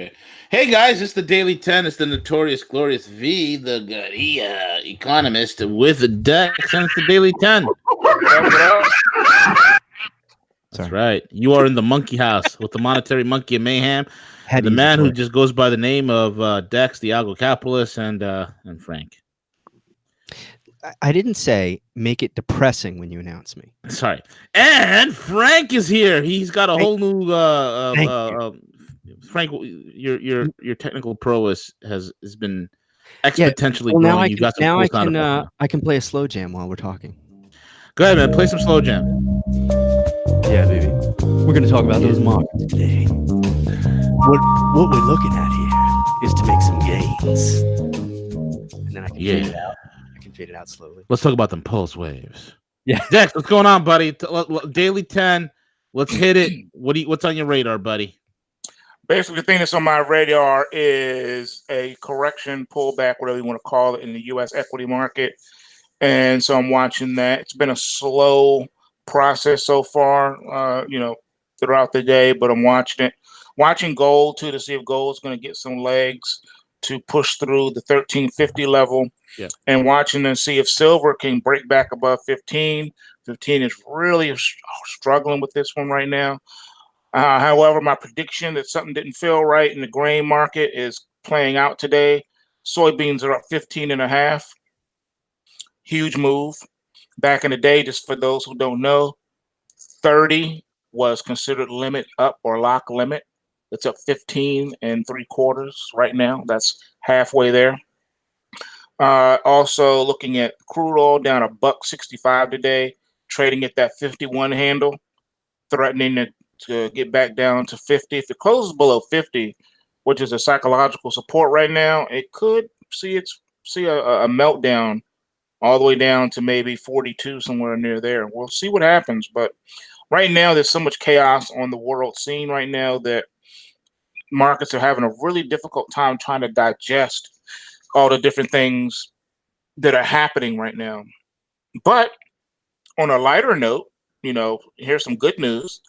Okay. Hey guys, it's the Daily 10. It's the notorious Glorious V, the Garia economist with Dex, and it's the Daily 10. That's right. You are in the monkey house with the monetary monkey of mayhem. And the man who just goes by the name of Dex, the algo capitalist, and Frank. I didn't say make it depressing when you announce me. Sorry. And Frank is here. He's got a whole new Frank, your technical prowess has been exponentially growing. Now You got some cool sound effects. I can play a slow jam while we're talking. Go ahead, man. Play some slow jam. Yeah, baby. We're going to talk about those markets today. What we're looking at here is to make some gains. And then I can fade it out. I can fade it out slowly. Let's talk about them pulse waves. Yeah. Dex, what's going on, buddy? Daily 10. Let's hit it. What's on your radar, buddy? Basically, the thing that's on my radar is a correction, pullback, whatever you want to call it, in the U.S. equity market. And so I'm watching that. It's been a slow process so far, throughout the day, but I'm watching it. Watching gold, too, to see if gold's going to get some legs to push through the 1350 level. Yeah. And watching and see if silver can break back above 15. 15 is really struggling with this one right now. However, my prediction that something didn't feel right in the grain market is playing out today. Soybeans are up 15.5. Huge move. Back in the day, just for those who don't know, 30 was considered limit up or lock limit. It's up 15.75 right now. That's halfway there. Also looking at crude oil down $1.65 today, trading at that 51 handle, threatening to get back down to 50. If it closes below 50, which is a psychological support right now, it could see a meltdown all the way down to maybe 42, somewhere near there. We'll see what happens. But right now, there's so much chaos on the world scene right now that markets are having a really difficult time trying to digest all the different things that are happening right now. But on a lighter note, here's some good news.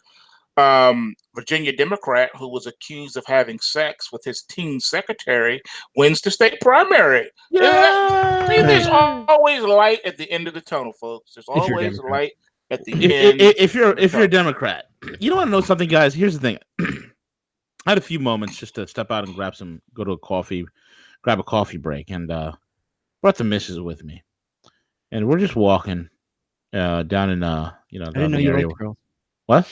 Virginia Democrat who was accused of having sex with his teen secretary wins the state primary. Yeah. There's always light at the end of the tunnel, folks. There's always light at the end. If you're a Democrat, you don't want to know something, guys. Here's the thing. I had a few moments just to step out and grab a coffee break, and brought the missus with me, and we're just walking down in I didn't know you liked girls. What?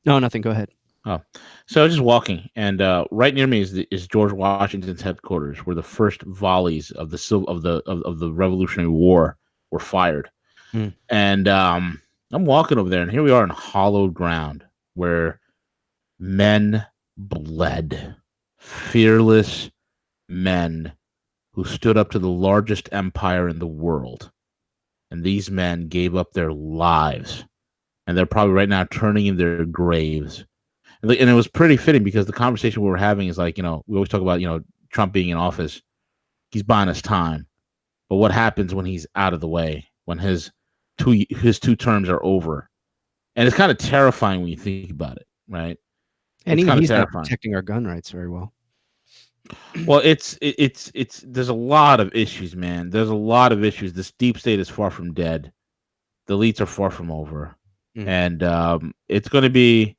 No, nothing. Go ahead. Oh, so just walking, and right near me is George Washington's headquarters, where the first volleys of the Revolutionary War were fired. And I'm walking over there, and here we are in hollowed ground where men bled, fearless men who stood up to the largest empire in the world, and these men gave up their lives. And they're probably right now turning in their graves. And it was pretty fitting because the conversation we were having is like, we always talk about, Trump being in office. He's buying us time. But what happens when he's out of the way, when his two terms are over? And it's kind of terrifying when you think about it, right? And he's not protecting our gun rights very well. Well, it's there's a lot of issues, man. There's a lot of issues. This deep state is far from dead. The elites are far from over. And it's going to be,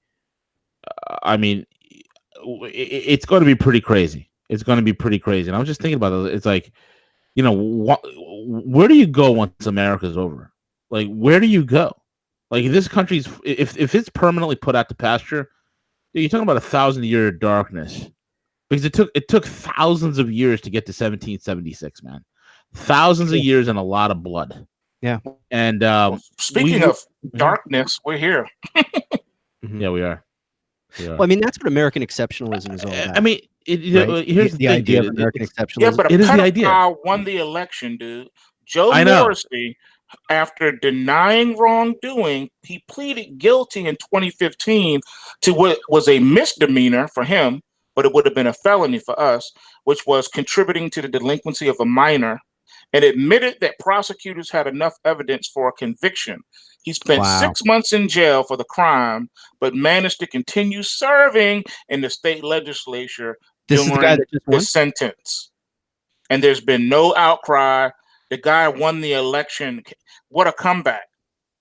it's going to be pretty crazy. It's going to be pretty crazy. And I was just thinking about it. It's like, where do you go once America's over? Like, where do you go? Like, this country's, if it's permanently put out to pasture, you're talking about 1,000-year darkness. Because it took thousands of years to get to 1776, man. Thousands of years and a lot of blood. Yeah. And speaking of darkness, we're here. Yeah, we are. Well, that's what American exceptionalism is all about. Here's the idea of American exceptionalism. Yeah, but a pedophile won the election, dude. Joe Morrissey, after denying wrongdoing, he pleaded guilty in 2015 to what was a misdemeanor for him, but it would have been a felony for us, which was contributing to the delinquency of a minor, and admitted that prosecutors had enough evidence for a conviction. He spent 6 months in jail for the crime, but managed to continue serving in the state legislature This is the guy that just won? his sentence. And there's been no outcry. The guy won the election. What a comeback.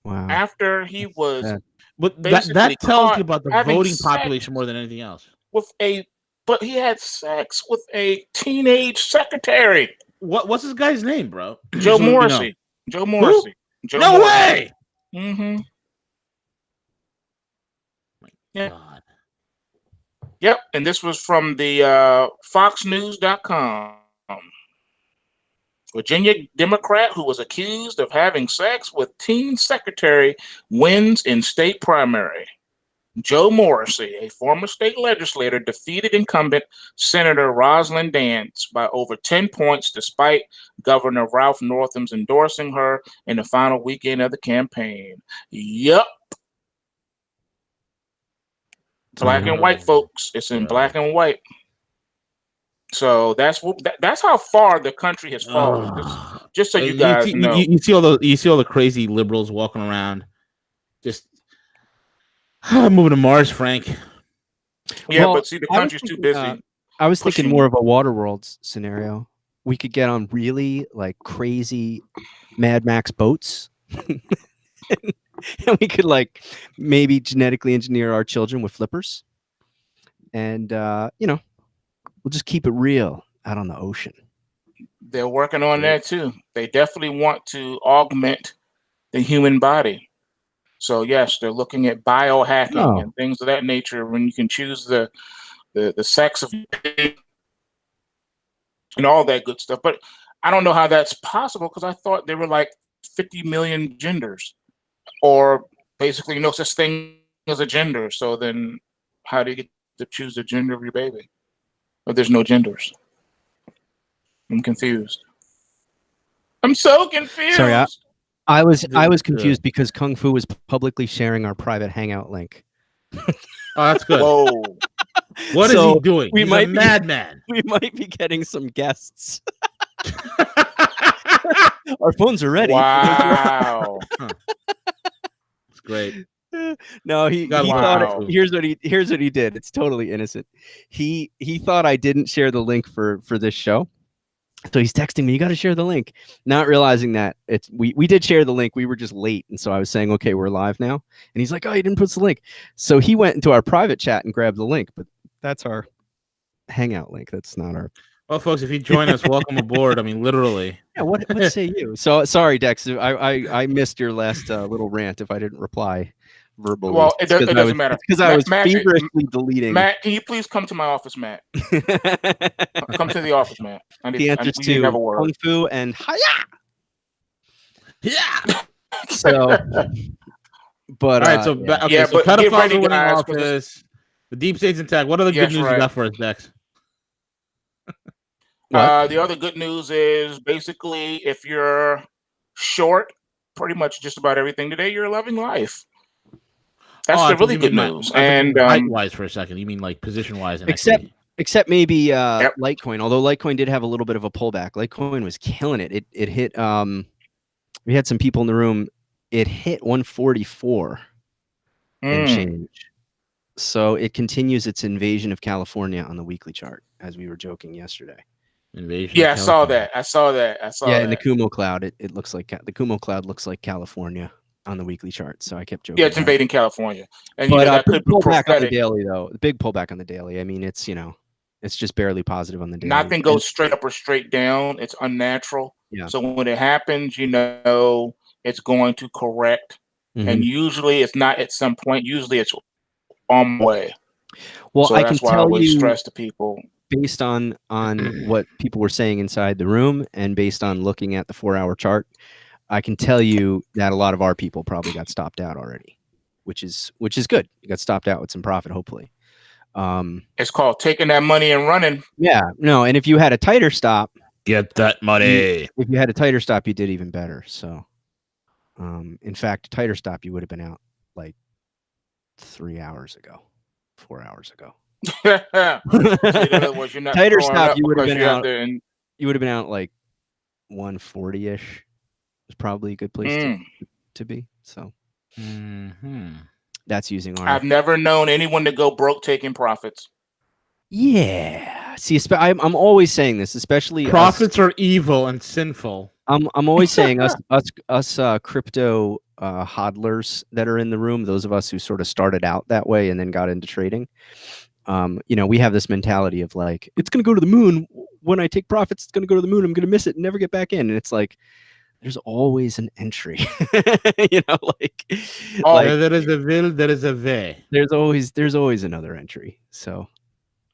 Wow. After he was but that tells you about the voting population more than anything else. But he had sex with a teenage secretary. What's this guy's name, bro? Joe Morrissey. Joe Morrissey. No way. Mm-hmm. Yeah. God. Yep. And this was from the FoxNews.com. Virginia Democrat who was accused of having sex with teen secretary wins in state primary. Joe Morrissey, a former state legislator, defeated incumbent Senator Rosalind Dance by over 10 points despite Governor Ralph Northam's endorsing her in the final weekend of the campaign. Yup. Black and white, folks. It's in black and white. So that's how far the country has fallen. Just so you guys know. You see all the crazy liberals walking around, just moving to Mars, Frank. Yeah, but see, the country's too busy. I was thinking more of a Waterworld scenario. We could get on really like crazy Mad Max boats. And we could like maybe genetically engineer our children with flippers. And we'll just keep it real out on the ocean. They're working on that too. They definitely want to augment the human body. So yes, they're looking at biohacking and things of that nature when you can choose the sex of and all that good stuff. But I don't know how that's possible because I thought there were like 50 million genders, or basically no such thing as a gender. So then how do you get to choose the gender of your baby? But there's no genders. I'm confused. I'm so confused. Sorry, I was confused because Kung Fu was publicly sharing our private Hangout link. Oh, that's good. Whoa. What is he doing? He's a madman. We might be getting some guests. Our phones are ready. Wow. It's great. No, he thought here's what he did. It's totally innocent. He thought I didn't share the link for this show. So he's texting me, you got to share the link, not realizing that we did share the link. We were just late. And so I was saying, okay, we're live now. And he's like, oh, you didn't put the link. So he went into our private chat and grabbed the link, but that's our Hangout link. That's not our. Well, folks, if you join us, welcome aboard. I mean, literally. Yeah. What say you? So sorry, Dex. I missed your last little rant if I didn't reply verbally. Well, it doesn't matter. Because I was feverishly deleting. Matt, can you please come to my office, Matt? Come to the office, Matt. The answers to Kung Fu and Hiya! Yeah. So, but all right. So, so pedophiles are winning office. The deep state's intact. What other good news you got for us, Dex? The other good news is basically if you're short, pretty much just about everything today, you're loving life. That's the really good news. And height-wise for a second, you mean like position-wise? Except maybe Litecoin. Although Litecoin did have a little bit of a pullback. Litecoin was killing it. It hit. We had some people in the room. It hit 144 and change. So it continues its invasion of California on the weekly chart, as we were joking yesterday. Invasion. Yeah, I saw that. Yeah, in the Kumo cloud, it looks like the Kumo cloud looks like California on the weekly chart. So I kept joking. Yeah, it's invading California. And that could pull back on the daily, though. The big pullback on the daily. I mean, it's it's just barely positive on the daily. Nothing goes straight up or straight down. It's unnatural. Yeah. So when it happens, it's going to correct. Mm-hmm. And usually it's not at some point. Usually it's on the way. Well, so I that's can why tell I would you, stress to people. Based on what people were saying inside the room and based on looking at the 4-hour chart, I can tell you that a lot of our people probably got stopped out already, which is good. You got stopped out with some profit, hopefully. It's called taking that money and running. Yeah, no. And if you had a tighter stop, get that money. If you had a tighter stop, you did even better. So, in fact, a tighter stop, you would have been out like 3 hours ago, 4 hours ago. So in other words, you're not tighter stop, you would have been out. You would have been out like 140-ish. Was probably a good place to be. So that's using our. I've never known anyone to go broke taking profits. Yeah, See, I'm always saying this, especially profits are evil and sinful. I'm always saying us crypto hodlers that are in the room, those of us who sort of started out that way and then got into trading. We have this mentality of like, it's going to go to the moon. When I take profits, it's going to go to the moon. I'm going to miss it and never get back in. And it's like, there's always an entry, like there is a will, there is a way. There's always another entry. So,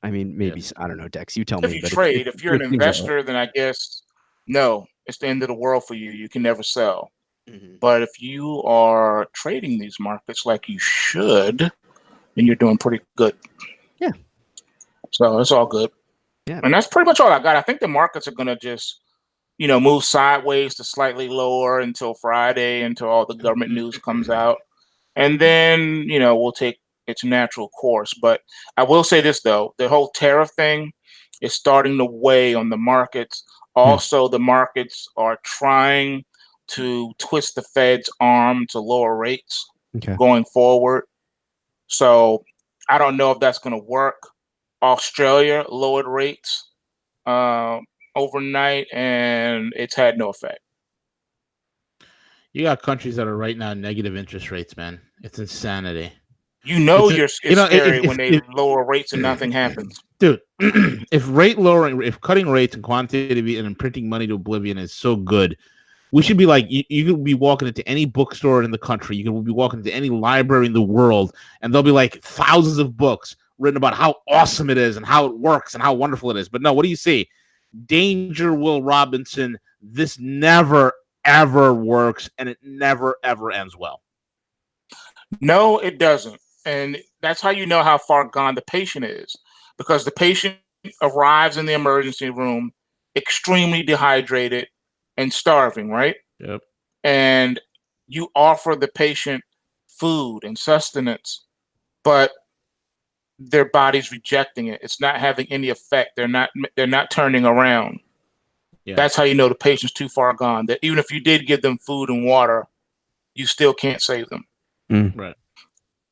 I mean, maybe, yes. I don't know, Dex, you tell me. If you trade, if you're an investor, then I guess, no, it's the end of the world for you. You can never sell. Mm-hmm. But if you are trading these markets like you should, then you're doing pretty good. Yeah. So it's all good. Yeah. And that's pretty much all I got. I think the markets are going to just, move sideways to slightly lower until Friday, until all the government news comes out. And then, we'll take its natural course. But I will say this, though, the whole tariff thing is starting to weigh on the markets. Also, the markets are trying to twist the Fed's arm to lower rates going forward. So I don't know if that's going to work. Australia lowered rates overnight, and it's had no effect. You got countries that are right now negative interest rates, man. It's insanity. It's scary when they lower rates and nothing happens. Dude, if cutting rates and quantitative and printing money to oblivion is so good, we should be like, you could be walking into any bookstore in the country, you could be walking into any library in the world, and there'll be like thousands of books written about how awesome it is and how it works and how wonderful it is. But no, what do you see? Danger, Will Robinson. This never, ever works, and it never, ever ends well. No, it doesn't. And that's how you know how far gone the patient is, because the patient arrives in the emergency room extremely dehydrated and starving, right? Yep. And you offer the patient food and sustenance, but their body's rejecting it. It's not having any effect. They're not turning around. Yeah. That's how you know the patient's too far gone. That even if you did give them food and water, you still can't save them. Right.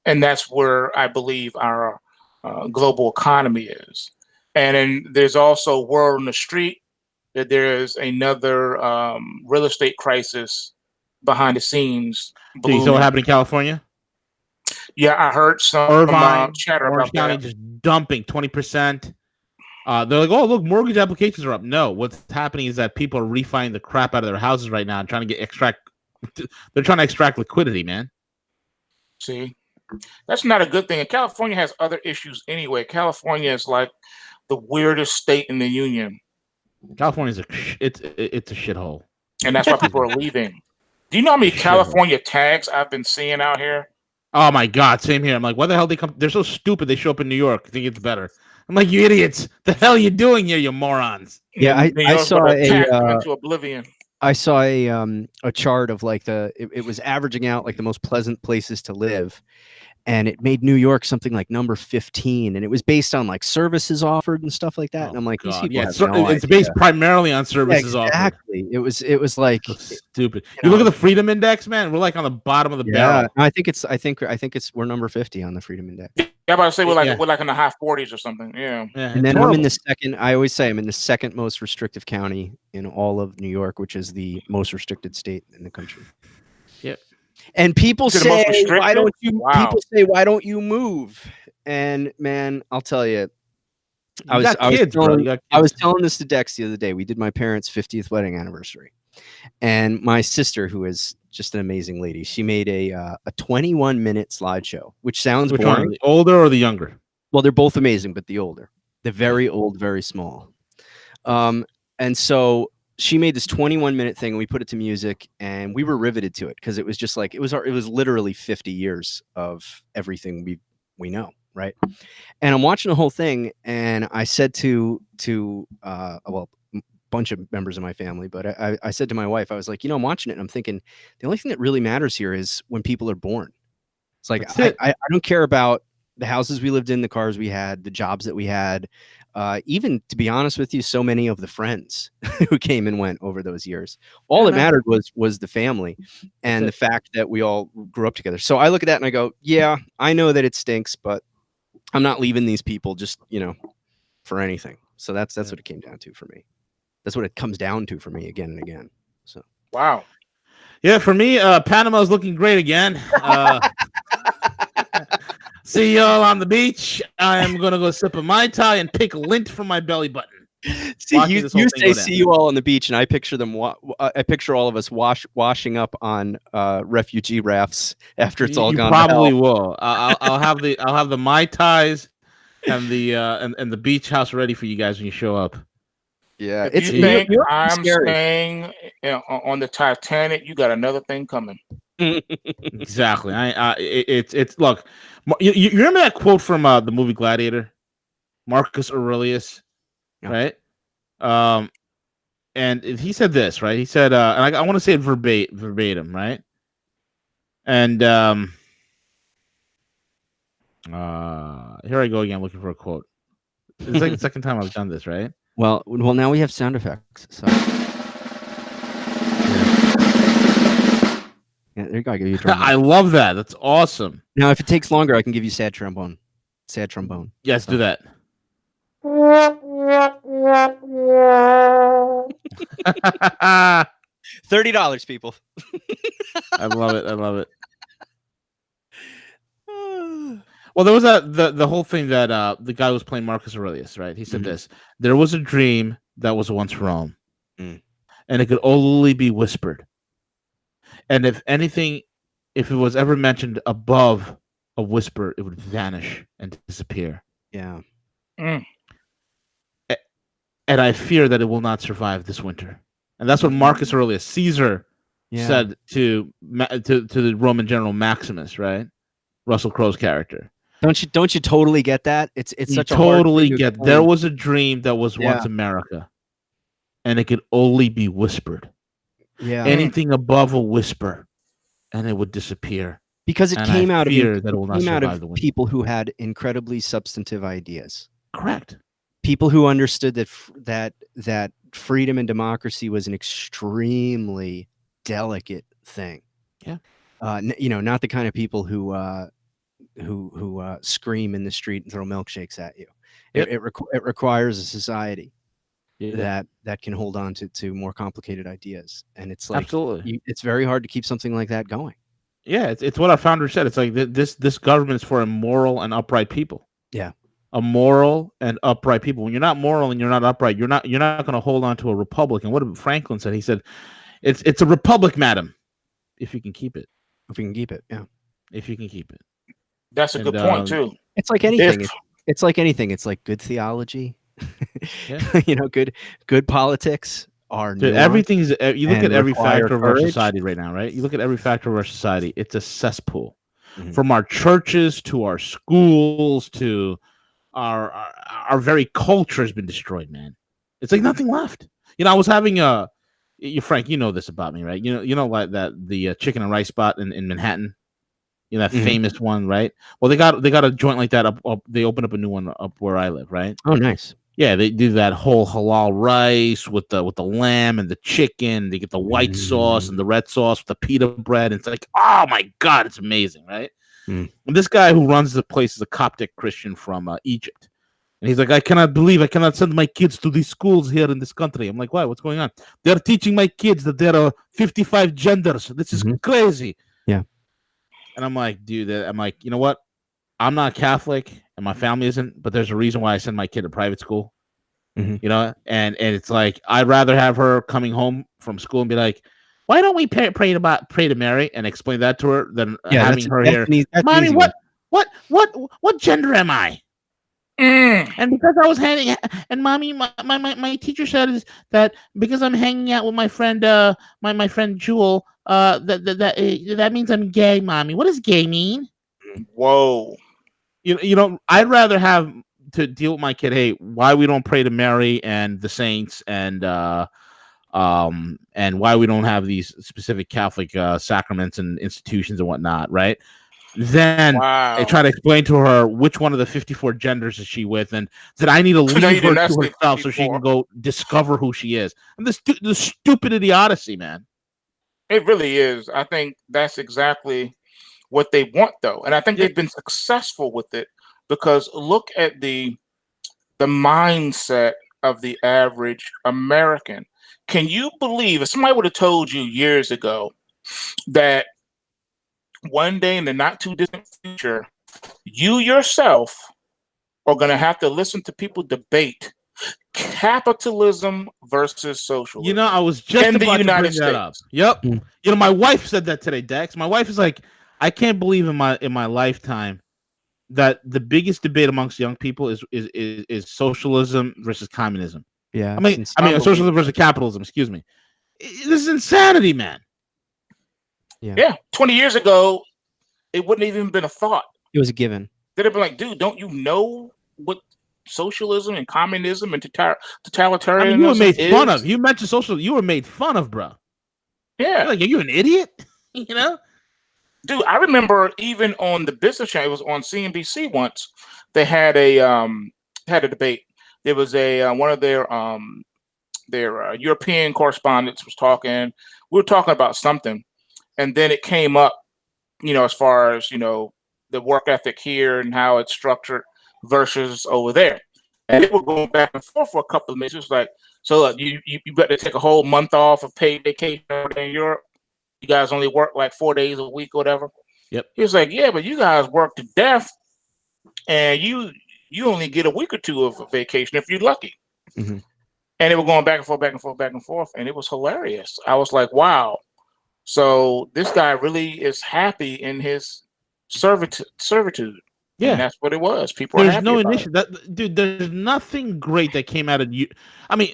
And that's where I believe our global economy is. And then there's also word on the street that there is another real estate crisis behind the scenes. Did you see what happened in California? Yeah, I heard some chatter Orange about County that. Just dumping 20%. They're like, oh, look, mortgage applications are up. No, what's happening is that people are refining the crap out of their houses right now and trying to they're trying to extract liquidity, man. See, that's not a good thing. And California has other issues anyway. California is like the weirdest state in the union. California's it's a shithole. And that's why people are leaving. Do you know how many California tags I've been seeing out here? Oh my God, same here. I'm like, why the hell they come? They're so stupid. They show up in New York. Think it's better. I'm like, you idiots! The hell are you doing here, you morons? Yeah, I saw into oblivion. I saw a chart of like it was averaging out like the most pleasant places to live, and it made New York something like number 15, and it was based on like services offered and stuff like that. And I'm like, these people it's based primarily on services offered. Exactly. It was like so stupid. You look at the Freedom Index, man. We're like on the bottom of the barrel. I think we're number 50 on the Freedom Index. Yeah, but I say we're like in the high 40s or something. Yeah. And then I'm in the second. I always say I'm in the second most restrictive county in all of New York, which is the most restricted state in the country. Yep. And people say, why don't you? Wow. People say, why don't you move? And man, I'll tell you, I was telling this to Dex the other day. We did my parents' 50th wedding anniversary, and my sister, who is just an amazing lady, she made a 21-minute slideshow, which sounds boring. The older or the younger? Well, they're both amazing, but the older, the very old, very small. And so she made this 21-minute thing, and we put it to music, and we were riveted to it because it was just like it was literally 50 years of everything we know, right? And I'm watching the whole thing, and I said to bunch of members of my family, but I said to my wife, I was like, I'm watching it and I'm thinking the only thing that really matters here is when people are born. It's like I don't care about the houses we lived in, the cars we had, the jobs that we had, even to be honest with you, so many of the friends who came and went over those years. All that mattered was the family and the fact that we all grew up together. So I look at that and I go, yeah, I know that it stinks, but I'm not leaving these people just for anything. So that's what it came down to for me. That's what it comes down to for me again and again. So wow. Yeah, for me, Panama's looking great again. See y'all on the beach. I am gonna go sip a Mai Tai and pick lint from my belly button. See, you say see you all on the beach, and I picture them. I picture all of us washing up on refugee rafts after it's all gone. You probably will. I'll have the Mai Tais and the beach house ready for you guys when you show up. Yeah, if you think I'm staying on the Titanic, you got another thing coming. Exactly. It's look. You remember that quote from the movie Gladiator, Marcus Aurelius, right? And he said this, right? He said, and I want to say it verbatim, right? And here I go again, looking for a quote. It's like the second time I've done this, right? Well, now we have sound effects. So. Yeah, there you go. I give you a trombone. I love that. That's awesome. Now, if it takes longer, I can give you sad trombone. Sad trombone. Yes, do that. $30, people. I love it. I love it. Well, there was the whole thing that the guy was playing Marcus Aurelius, right? He said this: there was a dream that was once Rome, and it could only be whispered. And if anything, if it was ever mentioned above a whisper, it would vanish and disappear. Yeah. And I fear that it will not survive this winter. And that's what Marcus Aurelius, Caesar, said to the Roman general Maximus, right? Russell Crowe's character. Don't you totally get that? It's such a totally get. There was a dream that was once America, and it could only be whispered. Yeah. Anything above a whisper, and it would disappear. Because it came out of people who had incredibly substantive ideas. Correct. People who understood that freedom and democracy was an extremely delicate thing. Yeah. Not the kind of people who scream in the street and throw milkshakes at you. Yep. It requires a society that can hold on to more complicated ideas, and it's like absolutely, it's very hard to keep something like that going. Yeah, it's what our founder said. It's like this government is for immoral and upright people. Yeah, a moral and upright people. When you're not moral and you're not upright, you're not going to hold on to a republic. And what Franklin said, he said, it's a republic, madam, if you can keep it. If we can keep it, yeah. If you can keep it. That's a good point too. It's like anything. It's like anything. It's like good theology. Good politics are. Dude, everything's. You look at every factor of our society right now, right? You look at every factor of our society. It's a cesspool, from our churches to our schools to our very culture has been destroyed, man. It's like nothing left. I was having Frank, you know this about me, right? You know like that the chicken and rice spot in Manhattan. That famous one, right? Well, they got a joint like that up. They opened up a new one up where I live, right? Oh, nice. Yeah, they do that whole halal rice with the lamb and the chicken. They get the white sauce and the red sauce with the pita bread. And it's like, oh my God, it's amazing, right? And this guy who runs the place is a Coptic Christian from Egypt. And he's like, I cannot send my kids to these schools here in this country. I'm like, why? What's going on? They're teaching my kids that there are 55 genders. This is crazy. Yeah. And I'm like, dude, you know what? I'm not Catholic and my family isn't, but there's a reason why I send my kid to private school. And it's like, I'd rather have her coming home from school and be like, why don't we pray to Mary and explain that to her than having her here. Mommy, what gender am I? And because I was and mommy, my teacher said is that because I'm hanging out with my friend, my friend Jewel, that means I'm gay, mommy. What does gay mean? Whoa. I'd rather have to deal with my kid. Hey, why we don't pray to Mary and the saints and why we don't have these specific Catholic sacraments and institutions and whatnot, right? Then I try to explain to her which one of the 54 genders is she with, and that I need to leave her to herself so she can go discover who she is. And the stupid idiocy, man. It really is. I think that's exactly what they want, though, and I think they've been successful with it because look at the mindset of the average American. Can you believe if somebody would have told you years ago that one day in the not too distant future, you yourself are going to have to listen to people debate capitalism versus socialism? You know, I was just in the about to United bring that up. States. Yep. You know, my wife said that today, Dex. My wife is like, I can't believe in my lifetime that the biggest debate amongst young people is socialism versus communism. Yeah. I mean socialism versus capitalism. Excuse me. This is insanity, man. Yeah. 20 years ago, it wouldn't even been a thought. It was a given. They'd have been like, dude, don't you know what socialism and communism and totalitarianism I mean, you were made fun is? of. You mentioned socialism. You were made fun of, bro. Yeah. You're like, are you an idiot? You know? Dude, I remember even on the Business Channel, it was on CNBC once. They had a debate. There was one of their European correspondents was talking. We were talking about something, and then it came up, as far as the work ethic here and how it's structured versus over there. And they were going back and forth for a couple of minutes. It was like, so you better take a whole month off of paid vacation over there in Europe. You guys only work like 4 days a week or whatever. Yep. He was like, yeah, but you guys work to death, and you only get a week or two of vacation if you're lucky. Mm-hmm. And they were going back and forth, back and forth, back and forth, and it was hilarious. I was like, wow. So this guy really is happy in his servitude. Yeah, and that's what it was. People are happy. There's no initiative. Dude, there's nothing great that came out of you. I mean,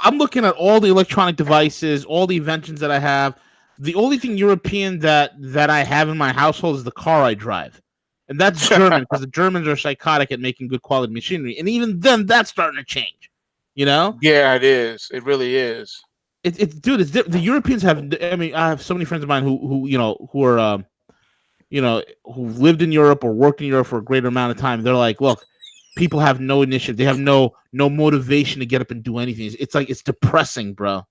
I'm looking at all the electronic devices, all the inventions that I have. The only thing European that I have in my household is the car I drive. And that's German, because the Germans are psychotic at making good quality machinery. And even then, that's starting to change. You know? Yeah, it is. It really is. Dude, it's the Europeans have. I mean, I have so many friends of mine who lived in Europe or worked in Europe for a greater amount of time. They're like, look, people have no initiative. They have no motivation to get up and do anything. It's like, it's depressing, bro.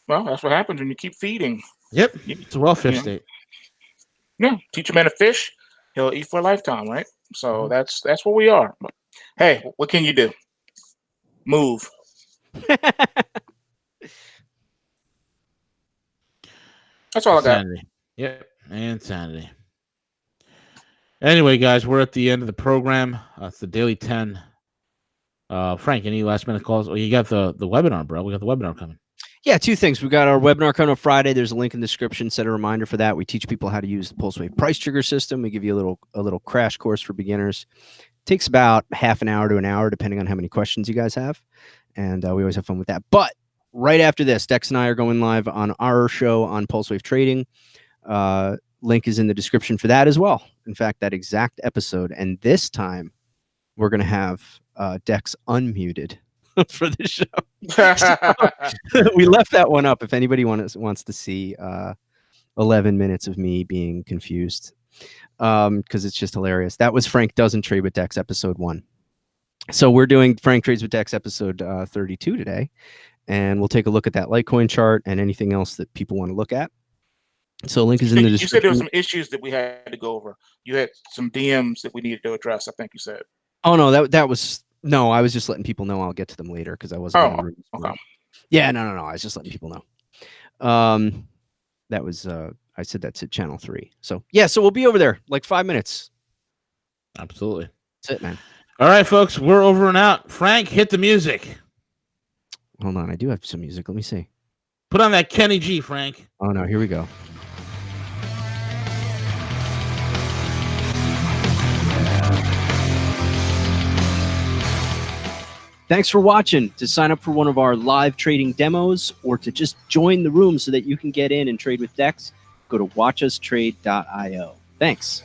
Well, that's what happens when you keep feeding. Yep. It's a welfare state. Yeah. Teach a man to fish, he'll eat for a lifetime, right? So that's where we are. But, hey, what can you do? Move. That's all Insanity. I got. Yep. Insanity. Anyway, guys, we're at the end of the program. It's the Daily 10. Frank, any last minute calls? Oh, you got the webinar, bro. We got the webinar coming. Yeah, two things. We got our webinar coming on Friday. There's a link in the description. Set a reminder for that. We teach people how to use the PulseWave price trigger system. We give you a little crash course for beginners. It takes about half an hour to an hour, depending on how many questions you guys have. And we always have fun with that. But right after this, Dex and I are going live on our show on PulseWave Trading. Link is in the description for that as well. In fact, that exact episode. And this time, we're going to have Dex unmuted for the show. We left that one up if anybody wants to see 11 minutes of me being confused, because it's just hilarious. That was Frank Doesn't Trade with Dex episode 1. So we're doing Frank Trades with Dex episode 32 today, and we'll take a look at that Litecoin chart and anything else that people want to look at. So link is in the description. You said there were some issues that we had to go over. You had some DMs that we needed to address, I think you said. Oh, no, that was... No, I was just letting people know. I'll get to them later because I wasn't. Okay. Yeah, no. I was just letting people know. That was I said that's at channel 3. So yeah, so we'll be over there like 5 minutes. Absolutely. That's it, man. All right, folks, we're over and out. Frank, hit the music. Hold on, I do have some music. Let me see. Put on that Kenny G, Frank. Oh no, here we go. Thanks for watching. To sign up for one of our live trading demos or to just join the room so that you can get in and trade with Dex, go to watchustrade.io. Thanks.